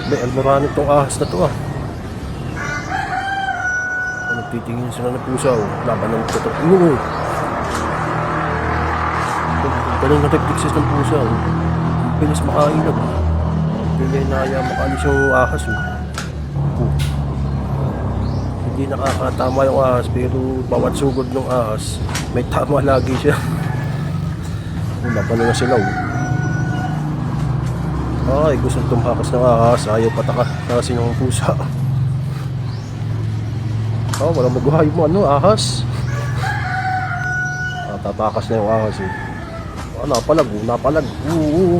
May almoranin tong ahas na to ah. Nagtitingin sila ng pusa oh. Laban ng totoo. Oo. Galing na reflexes ng pusa oh. Pinis makailag. Hindi na makalis yung ahas oh. Hindi nakakatama yung ahas pero bawat sugod ng ahas may tama lagi siya. Laban na sila oh. Ay, gusto tumakas ng ahas. Ayaw patakasin ng pusa. Oh, walang magawa yung ahas. Tatakas na yung ahas eh. Napalag.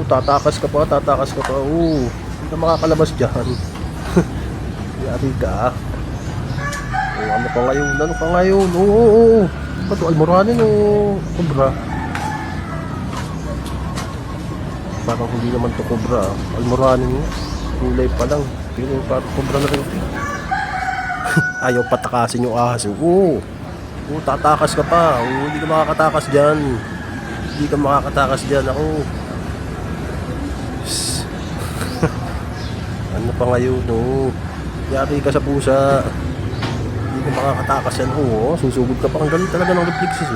Tatakas ka pa. Hindi ka makakalabas dyan. Yari ka. Ano pa ngayon? Ba't almoranin o cobra? Parang hindi naman to cobra. Almoranin nga. Kulay pa lang. Pero parang cobra na rin. Ayaw patakasin yung ahas. Tatakas ka pa. Hindi ka makakatakas dyan. Ako. Ano pa ngayon? Yari ka sa pusa. Hindi ka makakatakas yan. Susugod ka pa. Ang galing talaga ng reflexes.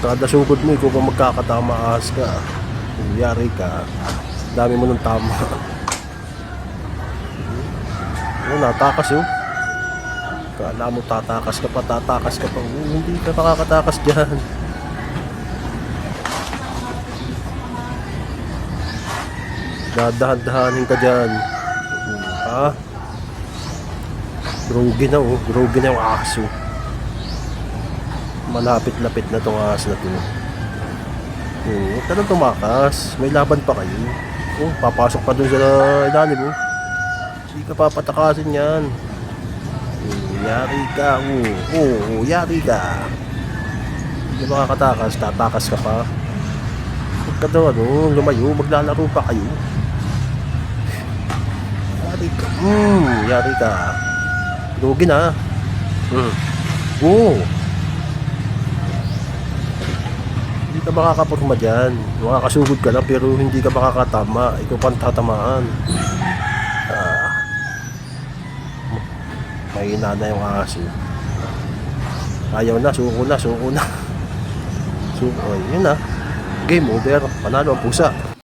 Kada sugod mo, ikaw pa magkakatama ahas ka. Yari ka. Dami mo ng tama. Natakas Kala mo tatakas ka pa. Hindi ka makakatakas dyan. Dadahan-dahanin ka dyan. Grogi na yung aso. Malapit-lapit na tong ahas na to. Talagang tumakas. May laban pa kayo. Papasok pa dun sa ilalim mo. Hindi ka papatakasin yan. Yari ka. Yari ka. Hindi ka makakatakas. Tatakas ka pa. Huwag ka daw lumayo. Maglalaro pa kayo. Yari ka. Lugi na. Hindi ka makakapurma dyan. Makakasugod ka lang pero hindi ka makakatama. Ikaw pang tatamaan. Mahina na yung ahas. Ayaw na, suko na. Yun na. Game over. Panalo ang pusa.